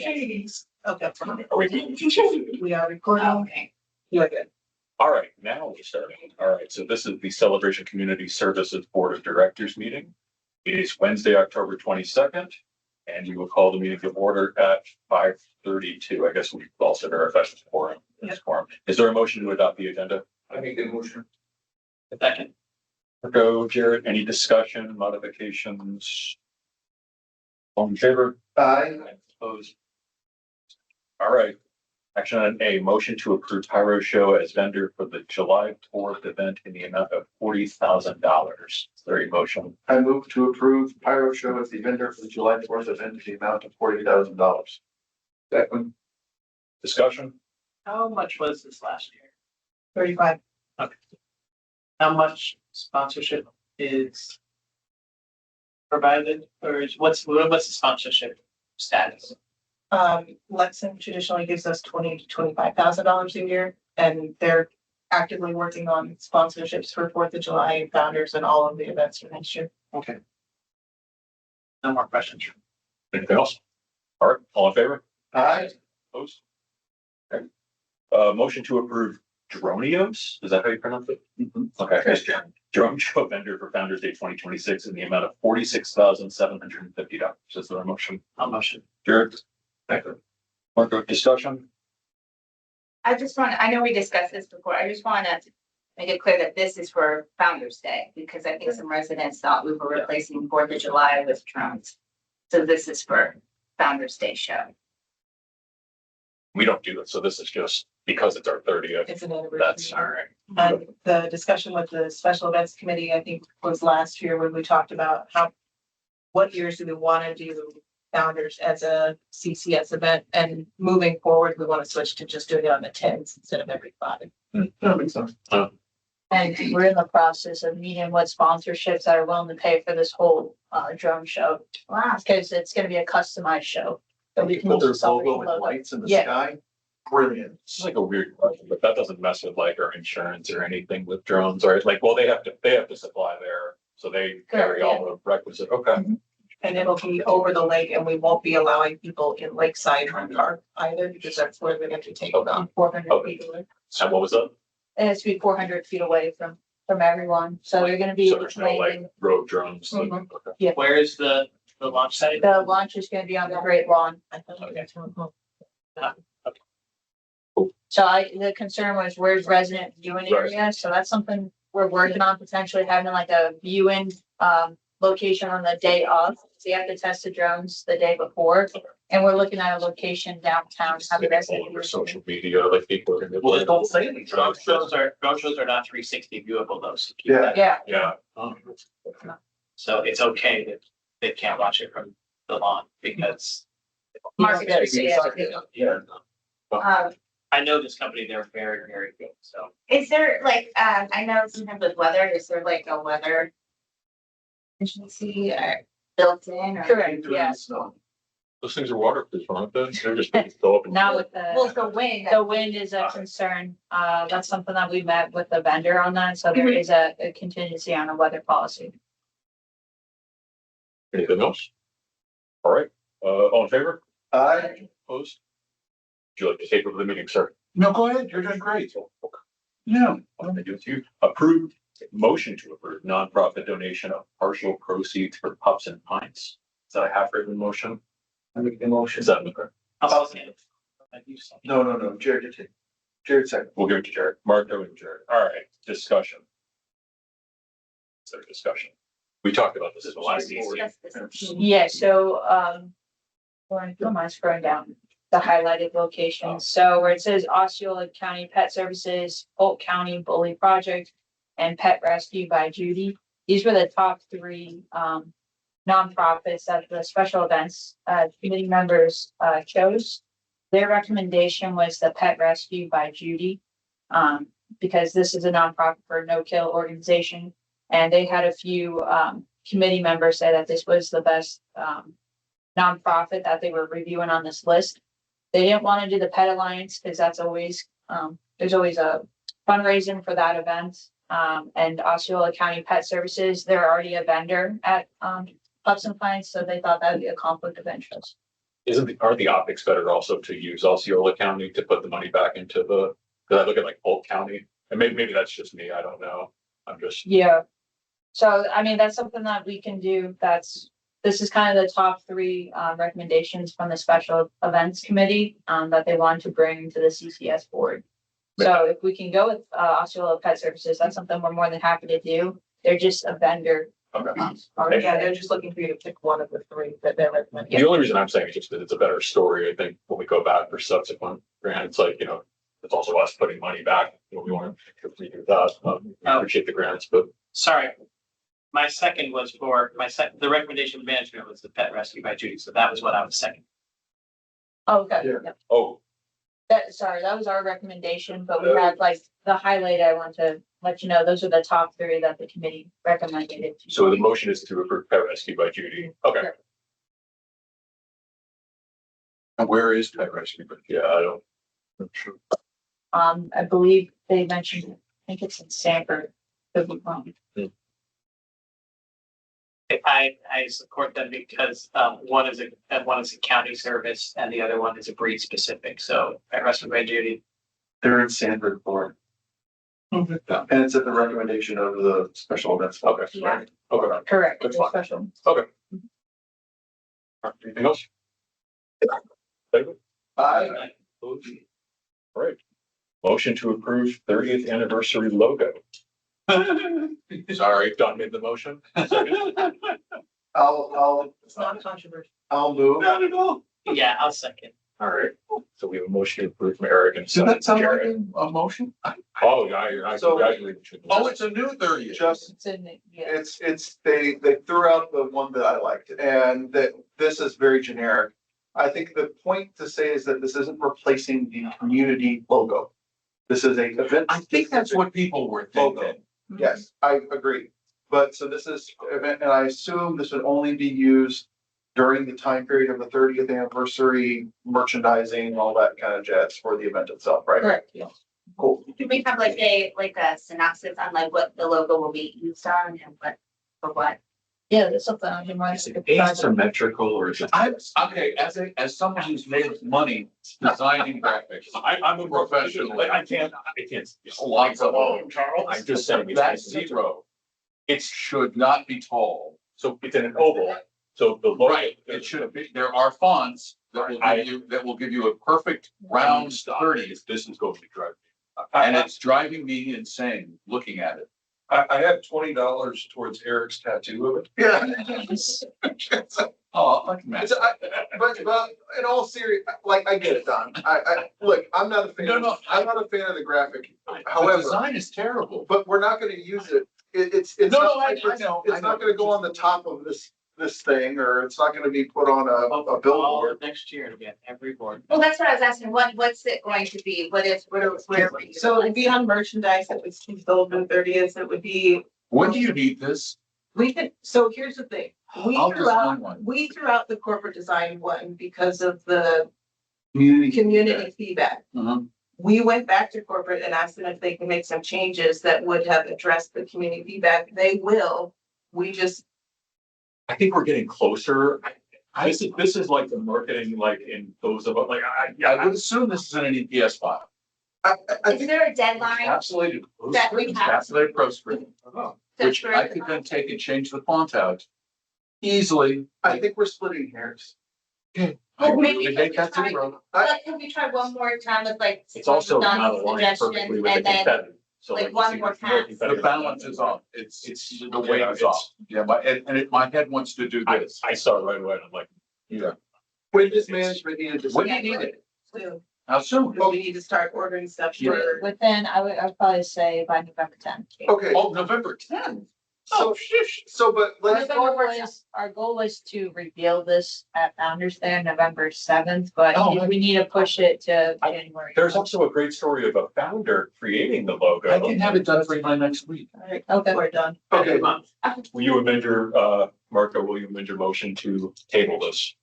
Okay. Are we? We are recording. Okay. You're good. All right, now we're starting. All right, so this is the Celebration Community Services Board of Directors meeting. It is Wednesday, October 22nd, and we will call the meeting to order at 5:32. I guess we've also verified the quorum. Is there a motion to adopt the agenda? I make the motion. Second. Go, Jared. Any discussion, modifications? All in favor? Aye. Opposed? All right. Action on A, motion to approve Pyro Show as vendor for the July 4th event in the amount of $40,000. Is there a motion? I move to approve Pyro Show as the vendor for the July 4th event to the amount of $40,000. Second. Discussion? How much was this last year? 35. How much sponsorship is provided, or is what's the sponsorship status? Lexington traditionally gives us $20,000 to $25,000 a year, and they're actively working on sponsorships for 4th of July founders and all of the events for next year. Okay. No more questions. Anything else? All right, all in favor? Aye. Opposed? Okay. Motion to approve Dronios, is that how you pronounce it? Okay. Christian. Drone Show vendor for Founders Day 2026 in the amount of $46,750. Is there a motion? I'll motion. Jared? Marco, discussion? I know we discussed this before. I just want to make it clear that this is for Founder's Day, because I think some residents thought we were replacing 4th of July with drones. So this is for Founder's Day show. We don't do that, so this is just because it's our 30th. It's an anniversary. That's all right. And the discussion with the special events committee, I think, was last year when we talked about what years do we want to do founders as a CCS event, and moving forward, we want to switch to just doing it on the 10s instead of every 5. That makes sense. And we're in the process of meeting what sponsorships that are willing to pay for this whole drone show. Wow. Because it's gonna be a customized show. So we can Put their use the logo Celebration with logo. lights in the Yeah. sky. Brilliant. This is like a weird question, but that doesn't mess with like our insurance or anything with drones, or like, well, they have to supply their, so they carry all the requisite, okay. And it'll be over the lake, and we won't be allowing people in Lakeside Run Car either, because that's where they're going to take about 400 Okay. feet away. And what was that? It has to be 400 feet away from everyone. So you're gonna be So there's no like landing. road drones. that- Mhm. okay. Where is the launch site? The launch is gonna be on the Great Lawn. I thought Okay. So the concern was where's resident viewing Right. area? So that's something we're working on, potentially having like a viewing location on the day of. So you have to test the drones the day before. And we're looking at a location downtown. Have the Maybe resident all over view. social media, like people are gonna. Well, it don't say anything. Drone shows are not 360 viewable though, so keep Yeah. that. Yeah, Yeah. So it's okay that they can't watch it from the lawn because. Market Yeah. Um, I know this company, they're very, very good, so. is there like, I know sometimes with weather, is there like a weather contingency or built in or? correct, yeah. So, Those things are waterproof, aren't they? They're just go up and. Now with Well, the, the wind. the wind is a concern. That's something that we met with the vendor on that. So there is a contingency on a weather policy. Anything else? All right, all in favor? aye. Opposed? Would you like to take over the meeting, sir? No, go ahead. You're doing great. Okay. Yeah. What am I doing to you? Approved, motion to approve nonprofit donation of partial proceeds for Pups and Pints. Is that a half-written motion? I make the motion. Is that okay? I'll say it. I do so. No. Jared, you take. Jared second. We'll give it to Jared. Marco and Jared. All right, discussion. Is there discussion? We talked about this at the last meeting. Discuss this. Yeah, so, don't mind scrolling down the highlighted locations. So where it says Osceola County Pet Services, Polk County Bully Project, and Pet Rescue by Judy. These were the top 3 nonprofits that the special events committee members chose. Their recommendation was the Pet Rescue by Judy, because this is a nonprofit for no-kill organization. And they had a few committee members say that this was the best nonprofit that they were reviewing on this list. They didn't want to do the Pet Alliance because that's always, there's always a fundraising for that event. And Osceola County Pet Services, they're already a vendor at Pups and Pints, so they thought that would be a conflict of interest. aren't the optics better also to use Osceola County to put the money back into the, because I look at like Polk County, and maybe that's just me, I don't know. I'm just, Yeah. So, I mean, that's something that we can do. This is kind of the top three recommendations from the special events committee that they want to bring to the CCS board. So if we can go with Osceola Pet Services, that's something we're more than happy to do. They're just a vendor. okay. Yeah, they're just looking for you to pick one of the three that they're recommending. The only reason I'm saying is just that it's a better story, I think, when we go back for subsequent grants, like, you know, it's also us putting money back, you know, we want to redo that, we appreciate the grants, but Sorry. My second was for, the recommendation of management was the pet rescue by Judy, so that was what I was second. Okay. Yeah. Yep. oh, That was our recommendation, but we had like the highlight. I want to let you know, those are the top three that the committee recommended. so the motion is to approve Pet Rescue by Judy, okay. Sure. And where is Pet Rescue? Yeah, I don't. I'm sure. I believe they mentioned, I think it's in Sanford. Could be wrong. I support them because one is a county service and the other one is a breed specific. So pet rescue by Judy. They're in Sanford, Florida. Mhm. Yeah, and it's at the recommendation of the special events. Okay. Yeah. Okay. Correct. That's they're fine. special. Anything else? David? Aye. All right. Motion to approve 30th anniversary logo. Sorry, Don made the motion. It's not controversial. I'll move. Not at all. Yeah, I'll second. All right, so we have a motion to approve from Eric and Does that sound like Jared. a motion? Oh, yeah, I So- congratulate you. Oh, it's a new 30th. Just, It's in, the- yeah. they threw out the one that I liked, and that this is very generic. I think the point to say is that this isn't replacing the community logo. This is a event. I think that's what people were thinking. Yes, I agree. But so this is event, and I assume this would only be used during the time period of the 30th anniversary merchandising, all that kind of jazz for the event itself, right? Correct, yeah. Cool. Do we have like a synopsis on like what the logo will be used on and what, for what? Yeah, that's something I can write. Is it asymmetrical or is it? Okay, as someone who's made money designing graphics, I'm a professional. Like, I can't. Lots of them. Charles. I'm just saying. That zero, it should not be tall. So it's in an oval, so the logo. Right, it should be, there are fonts that will give you a perfect round Stop. 30, This is going to drive me. and it's driving me insane looking at it. I have $20 towards Eric's tattoo of it. Yeah. Oh, like man. But in all serious, like, I get it, Don. Look, I'm not a fan. No. I'm not a fan of the graphic. The However, design is terrible. but we're not gonna use it. It's No, not, I it's know. not gonna go on the top of this thing, or it's not gonna be put on a All billboard. of next year again, every board. Well, that's what I was asking. What's it going to be? Where? So it would be on merchandise that was sold on 30th. It would be, When do you need this? we could, so here's the thing. I'll design one. We threw out the corporate design one because of the Community. community feedback. Mhm. We went back to corporate and asked them if they can make some changes that would have addressed the community feedback. They will. We just, I think we're getting closer. This is like the marketing, like in those of, like, I would assume this is in an EPS file. I Is think, there a deadline Encapsulated. that we have? Encapsulated proscript, which I could then take and change the font out easily. I think we're splitting hairs. Well, maybe We we make can that try- zero. But can we try one more time with like? it's also not Don's aligned perfectly suggestions with the and then competitive. So like like, one you see more what's more pass. competitive. The balance is off. It's the weight Yeah, is off. Yeah, my head wants to do this. I saw it right away and I'm like, Yeah. When does management need to When decide? do you need it? so How soon? we need to start ordering stuff for. Within, I would probably say by November 10th. Okay, Oh, November 10th. so, but Our let's, goal is to reveal this at Founder's Day on November 7th, but Oh, we need to push it to January. there's also a great story of a founder creating the logo. I can have it done for you by next week. All right, Okay. we're done. okay, Will you amend your, Marco, will you amend your motion to table this?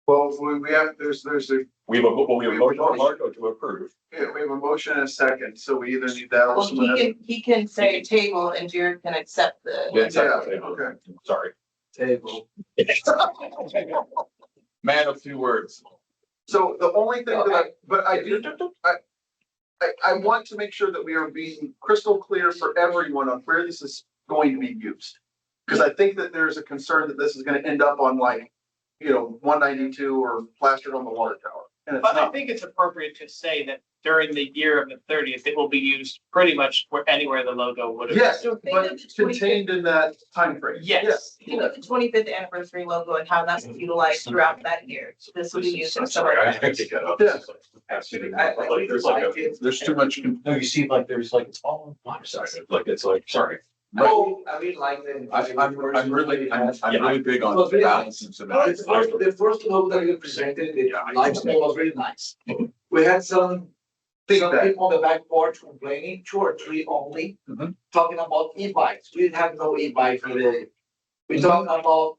well, we have, there's a, We have a motion for Marco to approve. yeah, we have a motion and a second, so we either need that or Well, someone has. he can say table and Jared can accept the. Yeah. Yeah, okay. Sorry. Table. Man of few words. So the only thing but I want to make sure that we are being crystal clear for everyone on where this is going to be used. Because I think that there's a concern that this is gonna end up on like, 192 or plastered on the water tower. And it's But I not. think it's appropriate to say that during the year of the 30th, it will be used pretty much anywhere the logo would have. Yes, So think but of the 25th. contained in that timeframe. Yes. Think of the 25th anniversary logo and how that's utilized throughout that year. So this will be used in I'm summer. sorry, I think they got up. Yeah. Like, there's like a, There's too much. no, you see, like, there's like, it's all on water side, like, it's like, sorry. No, I mean, like the. I'm really big on It was really balance and No, symmetry. the first logo that you presented, the limestone was really nice. We had some Feedback. people on the back porch complaining, 2 or 3 only, Mhm. talking about e-bikes. We didn't have no e-bike really. We talked about,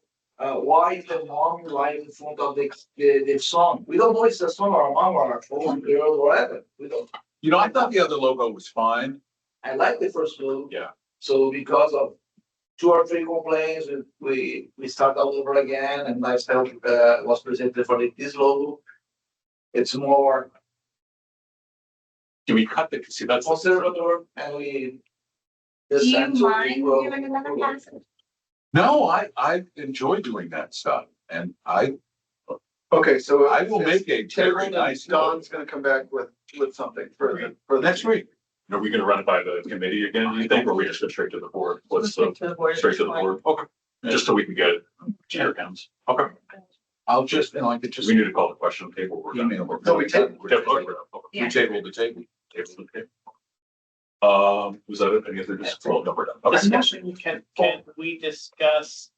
why is the mom right in front of the song? We don't know if it's a song or a mom or a old girl or whatever. We don't. I thought the other logo was fine. I like the first logo. Yeah. So because of 2 or 3 complaints, we start all over again and lifestyle was presented for this logo. It's more Can we cut the, see, that's. conservative and we. Do you mind doing another pass? No, I enjoy doing that stuff and Okay, so I will make a Table very and nice logo Don's gonna come back with something for the next week. Are we gonna run it by the committee again, do you think, or we just go straight to the board? What's the, Straight to the board. straight to the board? Okay. Just so we can get chair counts. Okay. I'll just, I could just We need to call the question table. We're done. email. No, we tabled. We tabled it. Okay. Yeah. We tabled the table. Tabled the table. Was that it? Any other just, well, no, we're done. Okay. Discussion, can we discuss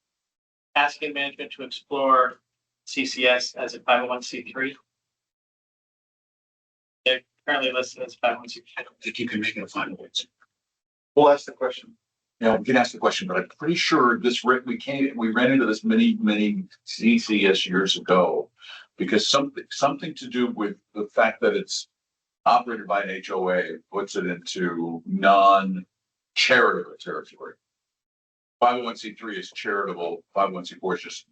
asking management to explore CCS as a 501c3? They're currently listed as 501c3. I don't think you can make it a final answer. We'll ask the question. Yeah, we can ask the question, but I'm pretty sure we ran into this many CCS years ago. Because something to do with the fact that it's operated by an HOA puts it into non-charitable territory. 501c3 is charitable, 501c4 is just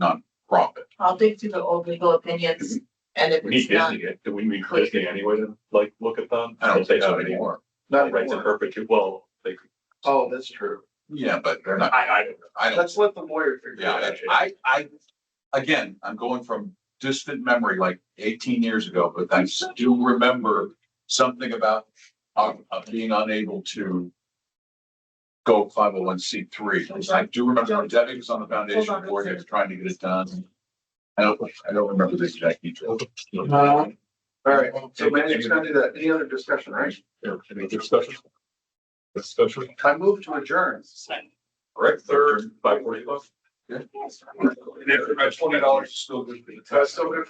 non-profit. I'll dig through the old legal opinions and if We need it's not, Disney, do we need Disney anyway to like look at them? I don't think so have any anymore. Not rights in anymore. perpetuity, well, they could, Oh, that's true. Yeah, but they're not, I don't know. I don't, Let's let the lawyer figure it yeah, out. again, I'm going from distant memory, like 18 years ago, but I do remember something about of being unable to go 501c3. I do remember when Debbie was on the foundation board, he was trying to get it done. I don't remember the exact details. All right, so manager's gonna do that. Any other discussion, right? Any discussion? Discussion? I move to adjourn. All right, third, 5:45. $20 is still good. So good.